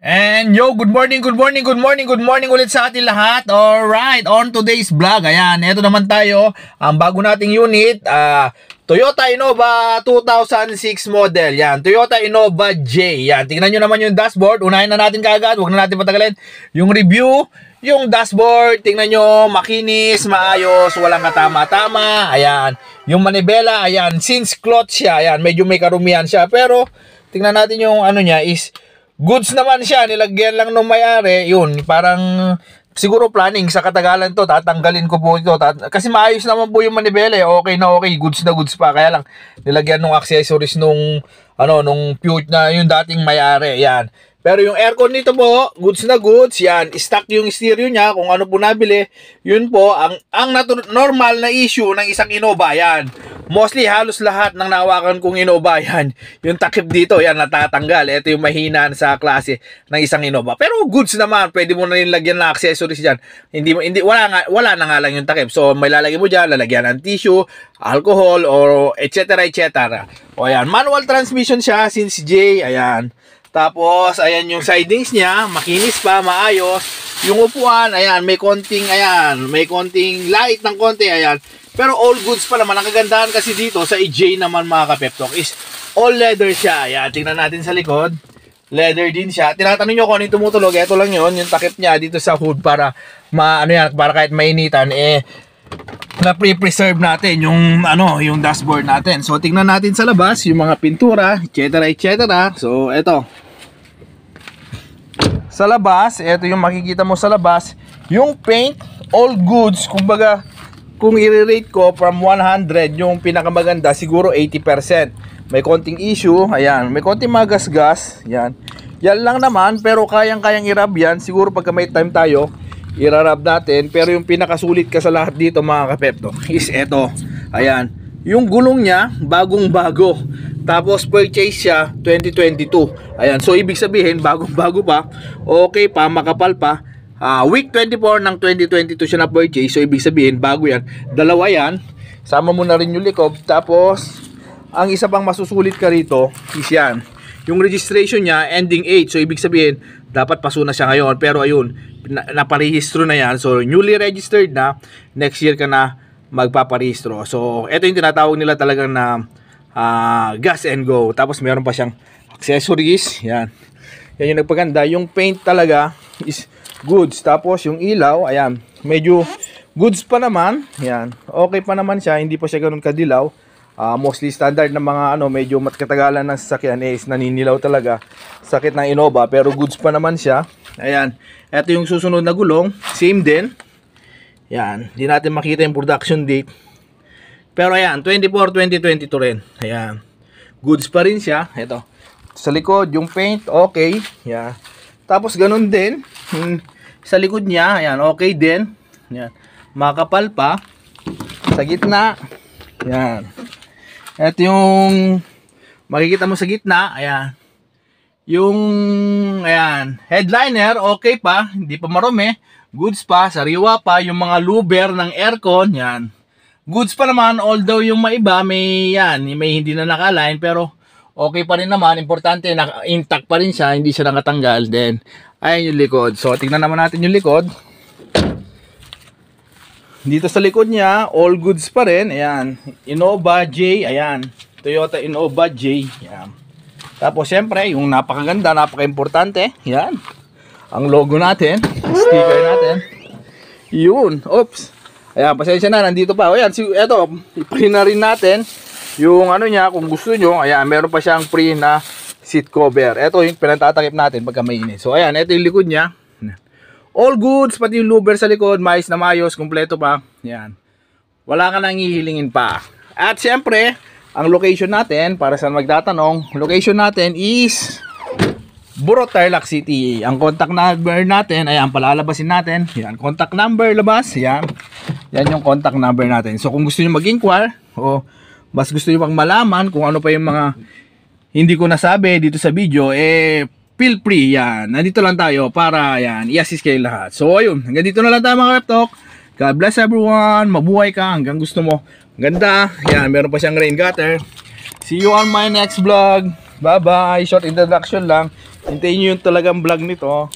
And yo, good morning ulit sa ating lahat. Alright, on today's vlog, ayan, eto naman tayo, ang bago nating unit, Toyota Innova 2006 model, yan, Toyota Innova J, yan, tingnan nyo naman yung dashboard, unahin na natin kaagad, huwag na natin patagalin, yung review, yung dashboard, tingnan nyo, makinis, maayos, walang katama-tama, ayan, yung manibela, ayan, since cloth siya, ayan, medyo may karumihan siya, pero, tingnan natin yung ano niya is, goods naman siya, nilagyan lang nung may-ari, yun, parang siguro planning sa katagalan to, tatanggalin ko po ito, kasi maayos naman po yung manibela, okay na okay, goods na goods pa, kaya lang nilagyan nung accessories nung, nung Pute na yung dating may-ari, yan. Pero yung aircon nito po, goods na goods, yan, stock yung stereo niya, kung ano po nabili, yun po, ang normal na issue ng isang Innova, yan. Mostly, halos lahat ng nawakan kong Innova, yan. Yung takip dito, yan, natatanggal. Ito yung mahinaan sa klase ng isang Innova. Pero goods naman, pwede mo na rin lagyan ng accessories dyan. Wala na nga lang yung takip. So, may lalagyan mo dyan, lalagyan ng tissue, alcohol, or etc. etc. O, yan, manual transmission siya, since J, ayan. Tapos, ayan yung sidings niya, makinis pa, maayos. Yung upuan, ayan, may konting light ng konti, ayan. Pero all goods pa naman. Ang kagandahan kasi dito sa EJ naman mga kapeptok is all leather siya. Ayan, tingnan natin sa likod. Leather din siya. Tinatanong nyo kung ano yung tumutulog. Ito lang yun, yung takip niya dito sa hood para para kahit mainitan, na pre-preserve natin yung dashboard natin. So, tingnan natin sa labas, yung mga pintura, etc. etc. So, eto. Sa labas, ito yung makikita mo sa labas, yung paint, all goods, kumbaga, kung i-rate ko from 100, yung pinakamaganda, siguro 80%. May konting issue, ayan, may konting magasgas, yan. Yan lang naman, pero kayang-kayang i-rub yan, siguro pagka may time tayo, i-rub natin, pero yung pinakasulit ka sa lahat dito mga kapepto, is eto, ayan, yung gulong niya, bagong-bago. Tapos purchase siya 2022. Ayan, so ibig sabihin bagong-bago pa, okay pa, makapal pa. Week 24 ng 2022 siya na purchase. So ibig sabihin bago yan. Dalawa yan. Sama mo na rin yung likod. Tapos ang isa pang masusulit ka rito is yan. Yung registration niya ending 8. So ibig sabihin dapat paso na siya ngayon. Pero ayun, naparehistro na yan. So newly registered na. Next year ka na magpaparehistro. So ito yung tinatawag nila talagang na gas and go. Tapos meron pa siyang accessories. Yan. Yan yung nagpaganda. Yung paint talaga is goods. Tapos yung ilaw, ayan, medyo goods pa naman. Yan. Okay pa naman siya. Hindi pa siya ganun kadilaw. Mostly standard na mga medyo matkatagalan ng sasakyan is naninilaw talaga. Sakit ng Innova. Pero goods pa naman siya. Ayan. Ito yung susunod na gulong. Same din. Yan. Hindi natin makita yung production date. Pero ayan, 24-2022 rin. Ayan. Goods pa rin siya. Ito. Sa likod, yung paint, okay. Ayan. Tapos ganun din. Sa likod niya, ayan, okay din. Ayan. Makapal pa. Sa gitna. Ayan. Ito yung makikita mo sa gitna. Ayan. Yung, ayan, headliner, okay pa. Hindi pa marumi. Goods pa. Sariwa pa. Yung mga louver ng aircon, ayan. Goods pa naman, although yung maiba may hindi na naka-align, pero okay pa rin naman. Importante, intact pa rin siya, hindi siya nakatanggal. Then, ayan yung likod. So, tingnan naman natin yung likod. Dito sa likod niya, all goods pa rin. Ayan, Innova J, ayan. Toyota Innova J, ayan. Tapos, syempre, yung napakaganda, napaka-importante, ayan. Ang logo natin, sticker natin. Yun, oops. Ayan, pasensya na, nandito pa. Ayan, eto, i-print na rin natin yung niya, kung gusto nyo. Ayan, meron pa siyang free na seat cover. Eto yung pinatatakip natin pagka mainit. So, ayan, eto yung likod niya. All goods, pati yung louver sa likod, maayos na maayos, kumpleto pa. Ayan. Wala ka nang hihilingin pa. At syempre, ang location natin, para sa magtatanong, location natin is Burot, Tarlac City. Ang contact number natin, ayan, palalabasin natin. Yan, contact number labas. Yan. Yan yung contact number natin. So, kung gusto niyo mag-inquire, o mas gusto niyo pang malaman kung ano pa yung mga hindi ko nasabi dito sa video, feel free. Yan. Nandito lang tayo para, yan, i-assist kayo lahat. So, ayun. Hanggang dito na lang tayo mga Reptalk. God bless everyone. Mabuhay ka hanggang gusto mo. Ganda. Yan, meron pa siyang rain gutter. See you on my next vlog. Bye-bye. Short introduction lang. Hintayin nyo yung talagang vlog nito.